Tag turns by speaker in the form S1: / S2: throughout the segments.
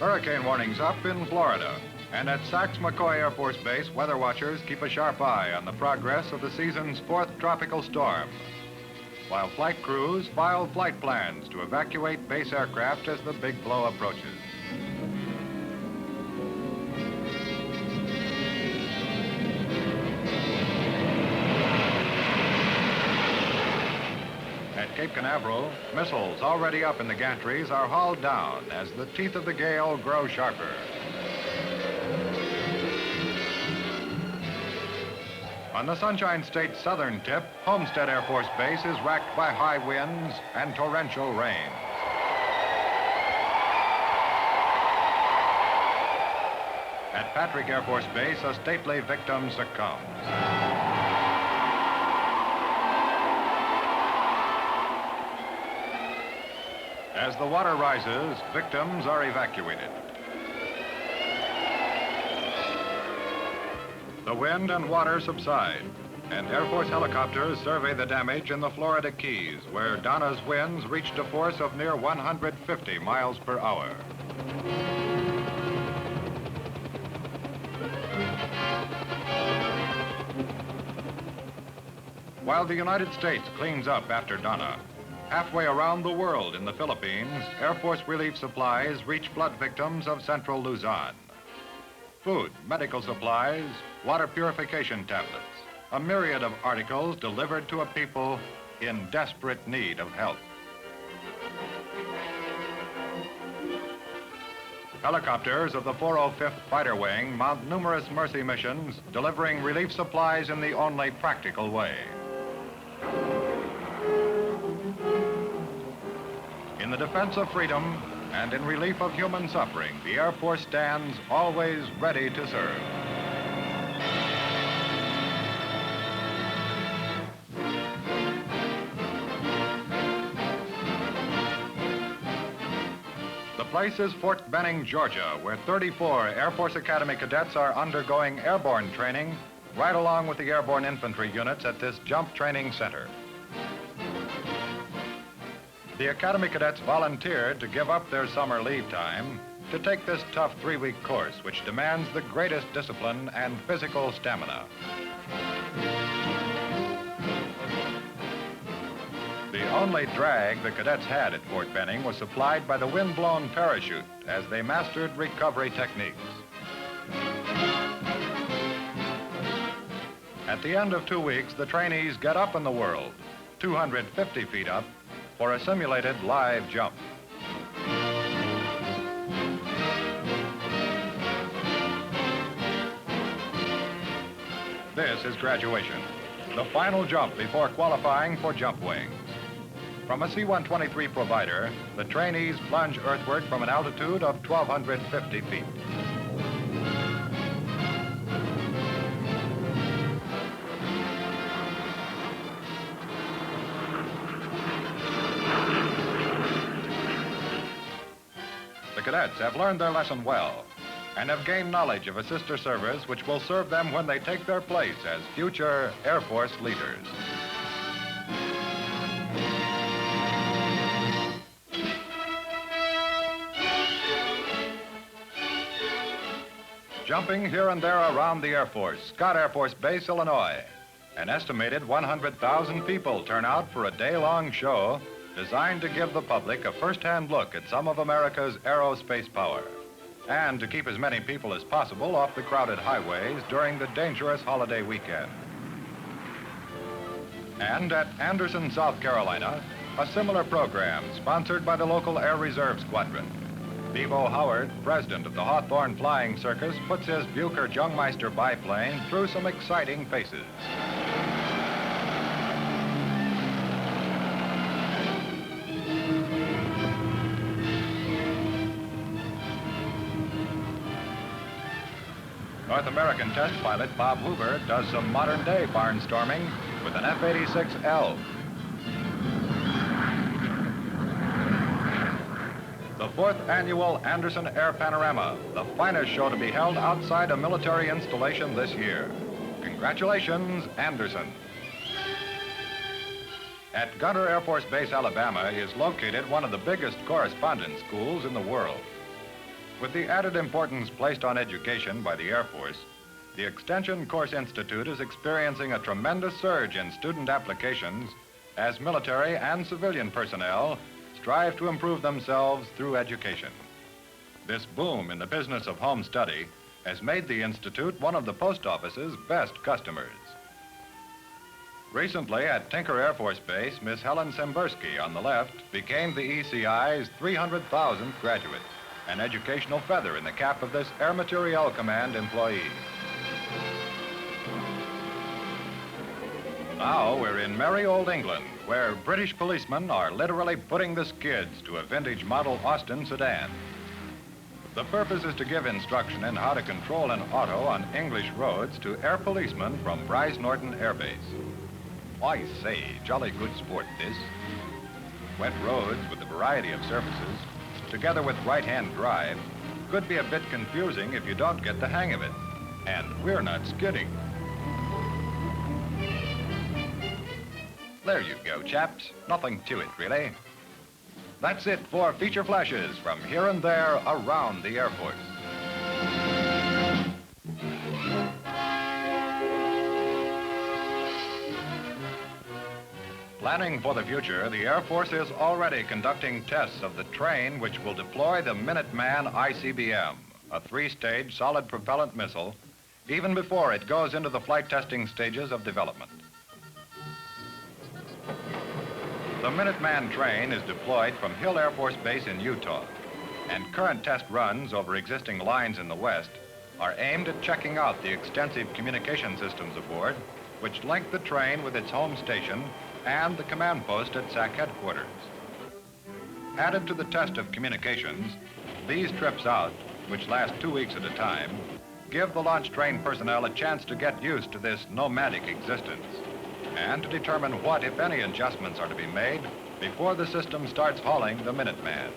S1: Hurricane warnings up in Florida. And at Sachs-McCoy Air Force Base, weather watchers keep a sharp eye on the progress of the season's fourth tropical storm, while flight crews file flight plans to evacuate base aircraft as the big blow approaches. At Cape Canaveral, missiles already up in the gantries are hauled down as the teeth of the gale grow sharper. On the Sunshine State's southern tip, Homestead Air Force Base is racked by high winds and torrential rain. At Patrick Air Force Base, a stately victim succumbs. As the water rises, victims are evacuated. The wind and water subside, and Air Force helicopters survey the damage in the Florida Keys, where Donna's winds reached a force of near 150 miles per hour. While the United States cleans up after Donna, halfway around the world in the Philippines, Air Force relief supplies reach flood victims of central Luzon. Food, medical supplies, water purification tablets, a myriad of articles delivered to a people in desperate need of help. Helicopters of the 405th Fighter Wing mount numerous mercy missions, delivering relief supplies in the only practical way. In the defense of freedom and in relief of human suffering, the Air Force stands always ready to serve. The place is Fort Benning, Georgia, where 34 Air Force Academy cadets are undergoing airborne training right along with the airborne infantry units at this jump training center. The Academy cadets volunteered to give up their summer leave time to take this tough 3-week course, which demands the greatest discipline and physical stamina. The only drag the cadets had at Fort Benning was supplied by the wind-blown parachute as they mastered recovery techniques. At the end of 2 weeks, the trainees get up in the world, 250 feet up, for a simulated live jump. This is graduation, the final jump before qualifying for jump wings. From a C-123 Provider, the trainees plunge earthward from an altitude of 1,250 feet. The cadets have learned their lesson well and have gained knowledge of a sister service which will serve them when they take their place as future Air Force leaders. Jumping here and there around the Air Force, Scott Air Force Base, Illinois. An estimated 100,000 people turn out for a day-long show designed to give the public a first-hand look at some of America's aerospace power and to keep as many people as possible off the crowded highways during the dangerous holiday weekend. And at Anderson, South Carolina, a similar program sponsored by the local Air Reserve Squadron. Bevo Howard, president of the Hawthorne Flying Circus, puts his Bucher Jungmeister biplane through some exciting paces. North American test pilot Bob Hoover does some modern-day barnstorming with an F-86L. The 4th annual Anderson Air Panorama, the finest show to be held outside a military installation this year. Congratulations, Anderson. At Gunter Air Force Base, Alabama, is located one of the biggest correspondence schools in the world. With the added importance placed on education by the Air Force, the Extension Course Institute is experiencing a tremendous surge in student applications as military and civilian personnel strive to improve themselves through education. This boom in the business of home study has made the Institute one of the post office's best customers. Recently at Tinker Air Force Base, Miss Helen Sembersky on the left became the ECI's 300,000th graduate, an educational feather in the cap of this Air Materiel Command employee. Now we're in merry old England, where British policemen are literally putting the skids to a vintage model Austin sedan. The purpose is to give instruction in how to control an auto on English roads to air policemen from Bryce Norton Air Base. I say, jolly good sport this. Wet roads with a variety of surfaces, together with right-hand drive, could be a bit confusing if you don't get the hang of it. And we're not skidding. There you go, chaps. Nothing to it, really. That's it for feature flashes from here and there around the Air Force. Planning for the future, the Air Force is already conducting tests of the train which will deploy the Minuteman ICBM, a three-stage solid propellant missile, even before it goes into the flight testing stages of development. The Minuteman train is deployed from Hill Air Force Base in Utah, and current test runs over existing lines in the West are aimed at checking out the extensive communication systems aboard, which link the train with its home station and the command post at SAC headquarters. Added to the test of communications, these trips out, which last 2 weeks at a time, give the launch train personnel a chance to get used to this nomadic existence and to determine what, if any, adjustments are to be made before the system starts hauling the Minuteman.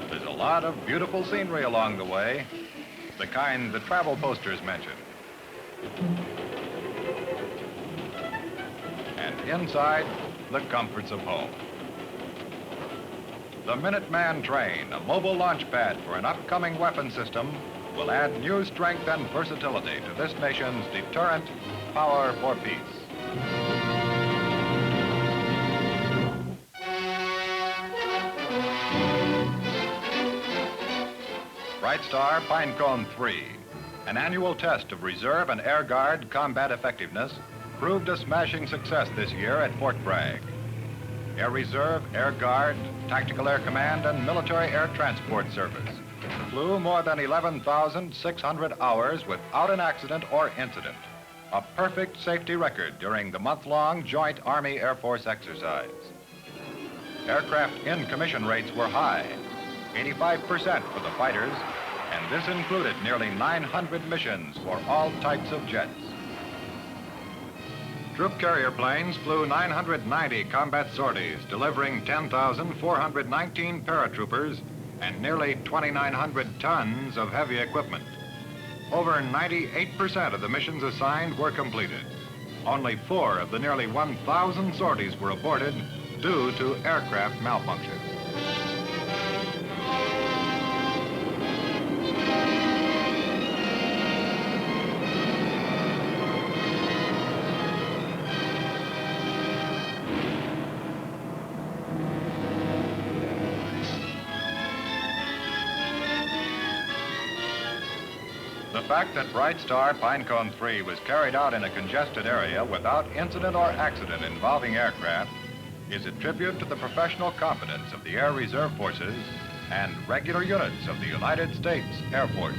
S1: There's a lot of beautiful scenery along the way, the kind the travel posters mention. And inside, the comforts of home. The Minuteman train, a mobile launch pad for an upcoming weapon system, will add new strength and versatility to this nation's deterrent power for peace. Brightstar Pinecone 3, an annual test of reserve and air guard combat effectiveness, proved a smashing success this year at Fort Bragg. Air Reserve, Air Guard, Tactical Air Command, and Military Air Transport Service flew more than 11,600 hours without an accident or incident, a perfect safety record during the month-long joint Army-Air Force exercise. Aircraft in-commission rates were high, 85% for the fighters, and this included nearly 900 missions for all types of jets. Troop carrier planes flew 990 combat sorties, delivering 10,419 paratroopers and nearly 2,900 tons of heavy equipment. Over 98% of the missions assigned were completed. Only 4 of the nearly 1,000 sorties were aborted due to aircraft malfunction. The fact that Brightstar Pinecone 3 was carried out in a congested area without incident or accident involving aircraft is a tribute to the professional competence of the Air Reserve Forces and regular units of the United States Air Force.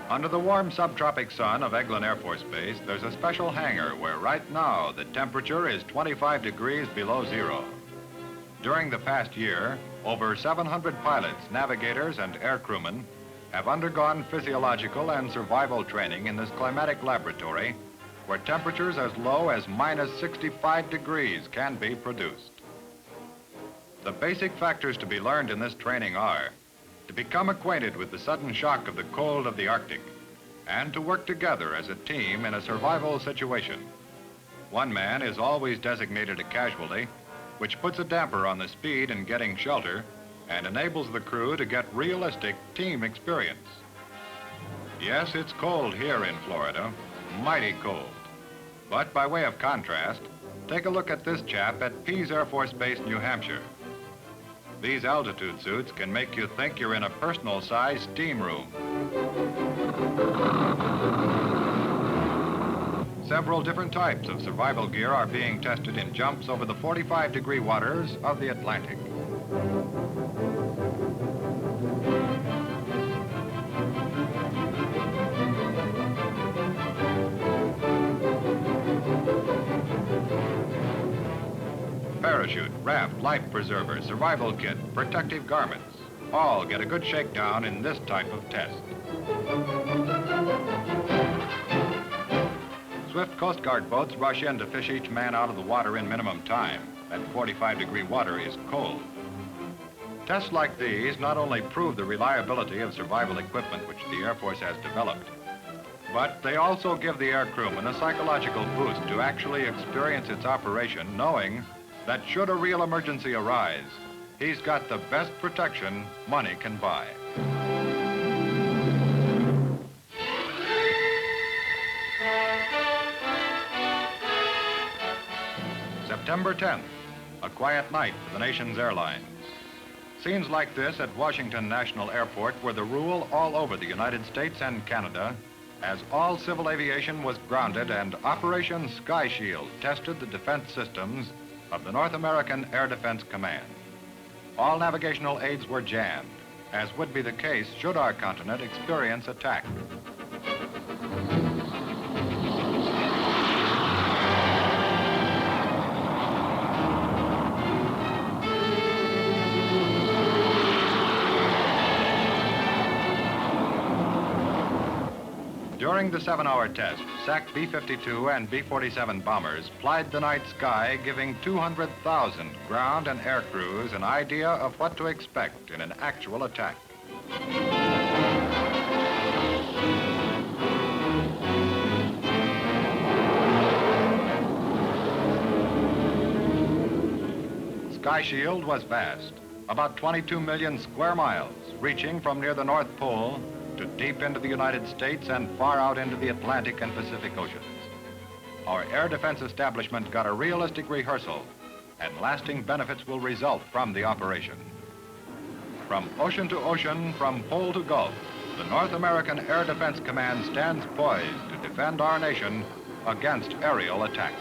S1: Under the warm subtropic sun of Eglin Air Force Base, there's a special hangar where right now the temperature is 25 degrees below zero. During the past year, over 700 pilots, navigators, and air crewmen have undergone physiological and survival training in this climatic laboratory where temperatures as low as minus 65 degrees can be produced. The basic factors to be learned in this training are to become acquainted with the sudden shock of the cold of the Arctic, and to work together as a team in a survival situation. One man is always designated a casualty, which puts a damper on the speed in getting shelter and enables the crew to get realistic team experience. Yes, it's cold here in Florida, mighty cold. But by way of contrast, take a look at this chap at Pease Air Force Base, New Hampshire. These altitude suits can make you think you're in a personal-sized steam room. Several different types of survival gear are being tested in jumps over the 45-degree waters of the Atlantic. Parachute, raft, life preserver, survival kit, protective garments, all get a good shakedown in this type of test. Swift Coast Guard boats rush in to fish each man out of the water in minimum time. That 45-degree water is cold. Tests like these not only prove the reliability of survival equipment which the Air Force has developed, but they also give the air crewman a psychological boost to actually experience its operation, knowing that should a real emergency arise, he's got the best protection money can buy. September 10th, a quiet night for the nation's airlines. Scenes like this at Washington National Airport were the rule all over the United States and Canada, as all civil aviation was grounded and Operation Sky Shield tested the defense systems of the North American Air Defense Command. All navigational aids were jammed, as would be the case should our continent experience attack. During the 7-hour test, SAC B-52 and B-47 bombers plied the night sky, giving 200,000 ground and air crews an idea of what to expect in an actual attack. Sky Shield was vast, about 22 million square miles, reaching from near the North Pole to deep into the United States and far out into the Atlantic and Pacific Oceans. Our air defense establishment got a realistic rehearsal, and lasting benefits will result from the operation. From ocean to ocean, from pole to gulf, the North American Air Defense Command stands poised to defend our nation against aerial attack.